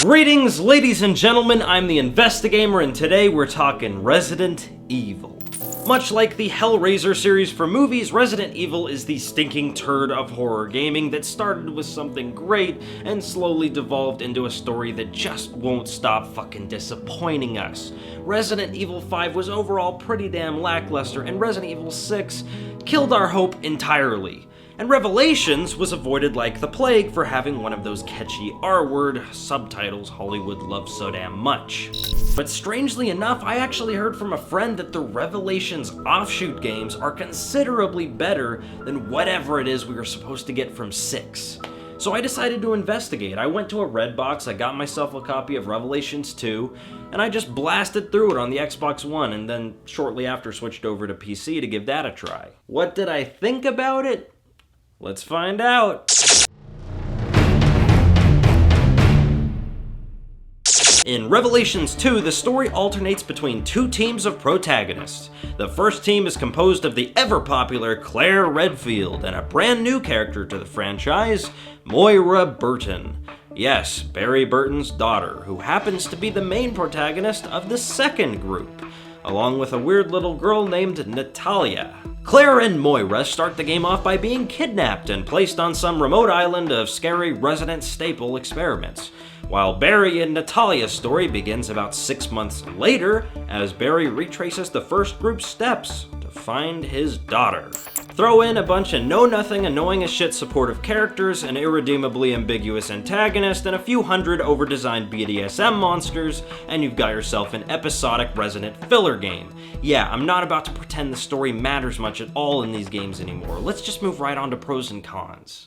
Greetings, ladies and gentlemen, I'm the Investigamer, and today we're talking Resident Evil. Much like the Hellraiser series for movies, Resident Evil is the stinking turd of horror gaming that started with something great and slowly devolved into a story that just won't stop fucking disappointing us. Resident Evil 5 was overall pretty damn lackluster, and Resident Evil 6 killed our hope entirely. And Revelations was avoided like the plague for having one of those catchy R-word subtitles Hollywood loves so damn much. But strangely enough, I actually heard from a friend that the Revelations offshoot games are considerably better than whatever it is we were supposed to get from 6. So I decided to investigate. I went to a Redbox, I got myself a copy of Revelations 2, and I just blasted through it on the Xbox One, and then shortly after switched over to PC to give that a try. What did I think about it? Let's find out. In Revelations 2, the story alternates between two teams of protagonists. The first team is composed of the ever-popular Claire Redfield and a brand new character to the franchise, Moira Burton. Yes, Barry Burton's daughter, who happens to be the main protagonist of the second group, along with a weird little girl named Natalia. Claire and Moira start the game off by being kidnapped and placed on some remote island of scary Resident Staple experiments, while Barry and Natalia's story begins about 6 months later as Barry retraces the first group's steps to find his daughter. Throw in a bunch of know-nothing, annoying-as-shit supportive characters, an irredeemably ambiguous antagonist, and a few hundred over-designed BDSM monsters, and you've got yourself an episodic Resident filler game. Yeah, I'm not about to pretend the story matters much at all in these games anymore. Let's just move right on to pros and cons.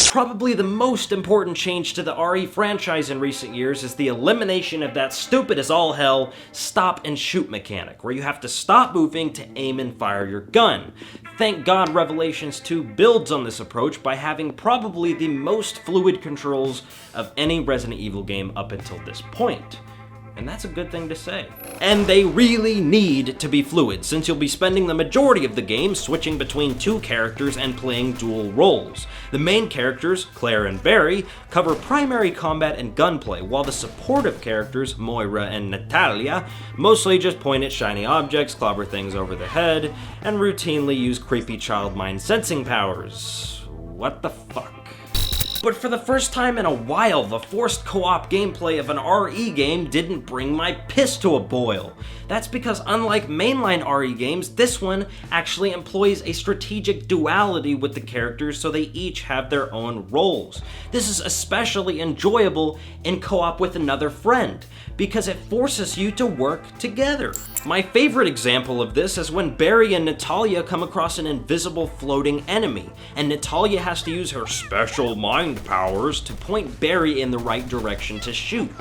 Probably the most important change to the RE franchise in recent years is the elimination of that stupid as all hell stop and shoot mechanic, where you have to stop moving to aim and fire your gun. Thank God Revelations 2 builds on this approach by having probably the most fluid controls of any Resident Evil game up until this point. And that's a good thing to say. And they really need to be fluid, since you'll be spending the majority of the game switching between two characters and playing dual roles. The main characters, Claire and Barry, cover primary combat and gunplay, while the supportive characters, Moira and Natalia, mostly just point at shiny objects, clobber things over the head, and routinely use creepy child mind sensing powers. What the fuck? But for the first time in a while, the forced co-op gameplay of an RE game didn't bring my piss to a boil. That's because unlike mainline RE games, this one actually employs a strategic duality with the characters so they each have their own roles. This is especially enjoyable in co-op with another friend, because it forces you to work together. My favorite example of this is when Barry and Natalia come across an invisible floating enemy, and Natalia has to use her special mind powers to point Barry in the right direction to shoot.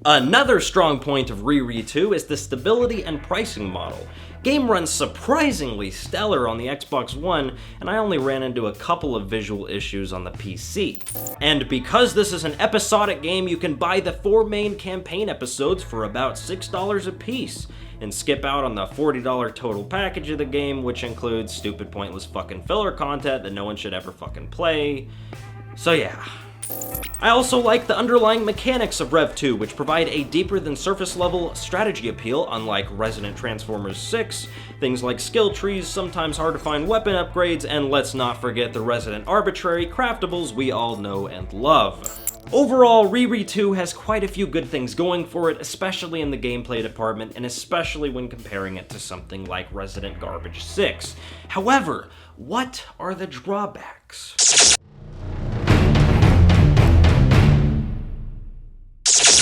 Another strong point of Re 2 is the stability and pricing model. Game runs surprisingly stellar on the Xbox One, and I only ran into a couple of visual issues on the PC. And because this is an episodic game, you can buy the 4 main campaign episodes for about $6 a piece, and skip out on the $40 total package of the game, which includes stupid pointless fucking filler content that no one should ever fucking play. So yeah. I also like the underlying mechanics of Rev 2, which provide a deeper than surface level strategy appeal, unlike Resident Transformers 6, things like skill trees, sometimes hard to find weapon upgrades, and let's not forget the Resident arbitrary craftables we all know and love. Overall, Re 2 has quite a few good things going for it, especially in the gameplay department, and especially when comparing it to something like Resident Garbage 6. However, what are the drawbacks?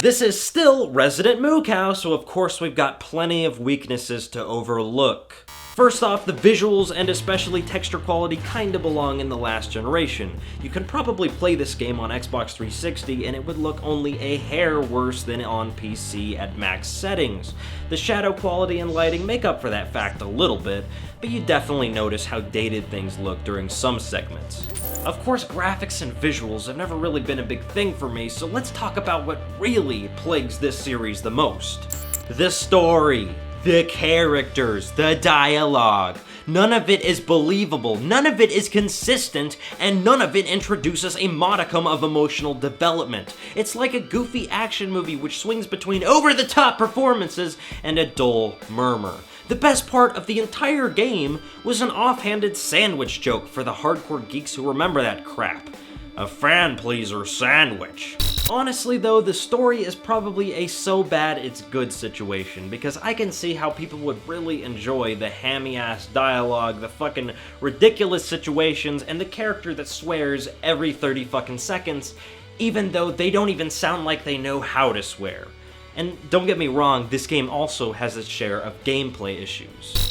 This is still Resident Moo-Cow, so of course we've got plenty of weaknesses to overlook. First off, the visuals and especially texture quality kinda belong in the last generation. You can probably play this game on Xbox 360 and it would look only a hair worse than on PC at max settings. The shadow quality and lighting make up for that fact a little bit, but you definitely notice how dated things look during some segments. Of course, graphics and visuals have never really been a big thing for me, so let's talk about what really plagues this series the most. The story. The characters, the dialogue. None of it is believable, none of it is consistent, and none of it introduces a modicum of emotional development. It's like a goofy action movie which swings between over-the-top performances and a dull murmur. The best part of the entire game was an offhanded sandwich joke for the hardcore geeks who remember that crap. A fan-pleaser sandwich. Honestly though, the story is probably a so bad it's good situation, because I can see how people would really enjoy the hammy-ass dialogue, the fucking ridiculous situations, and the character that swears every 30 fucking seconds, even though they don't even sound like they know how to swear. And don't get me wrong, this game also has its share of gameplay issues.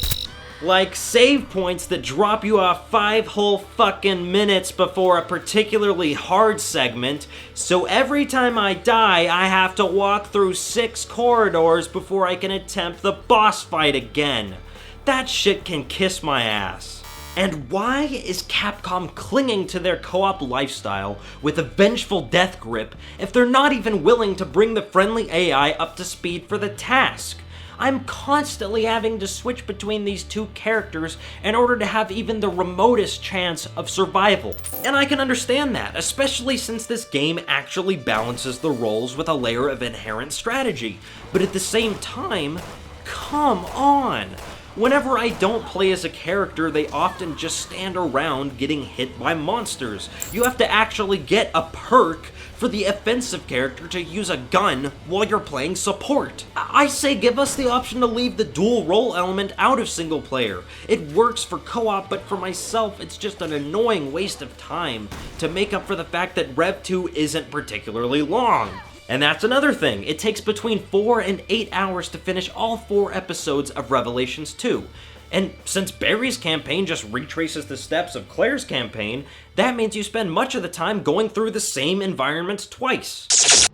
Like save points that drop you off 5 whole fucking minutes before a particularly hard segment, so every time I die, I have to walk through 6 corridors before I can attempt the boss fight again. That shit can kiss my ass. And why is Capcom clinging to their co-op lifestyle with a vengeful death grip if they're not even willing to bring the friendly AI up to speed for the task? I'm constantly having to switch between these two characters in order to have even the remotest chance of survival. And I can understand that, especially since this game actually balances the roles with a layer of inherent strategy. But at the same time, come on! Whenever I don't play as a character, they often just stand around getting hit by monsters. You have to actually get a perk for the offensive character to use a gun while you're playing support. I say give us the option to leave the dual role element out of single player. It works for co-op, but for myself, it's just an annoying waste of time to make up for the fact that Rev 2 isn't particularly long. And that's another thing, it takes between 4 and 8 hours to finish all 4 episodes of Revelations 2. And since Barry's campaign just retraces the steps of Claire's campaign, that means you spend much of the time going through the same environments twice.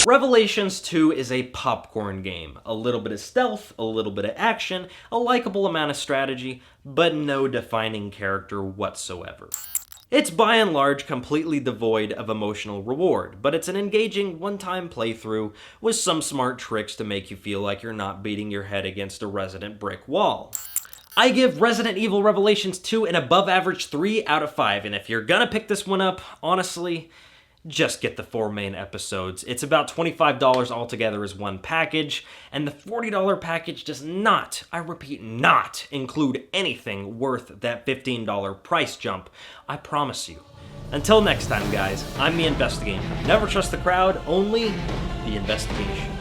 Revelations 2 is a popcorn game. A little bit of stealth, a little bit of action, a likable amount of strategy, but no defining character whatsoever. It's by and large completely devoid of emotional reward, but it's an engaging one-time playthrough with some smart tricks to make you feel like you're not beating your head against a resident brick wall. I give Resident Evil Revelations 2 an above average 3 out of 5, and if you're gonna pick this one up, honestly, just get the 4 main episodes. It's about $25 altogether as one package, and the $40 package does not, I repeat, not include anything worth that $15 price jump. I promise you. Until next time, guys, I'm the Investigamer. Never trust the crowd, only the investigation.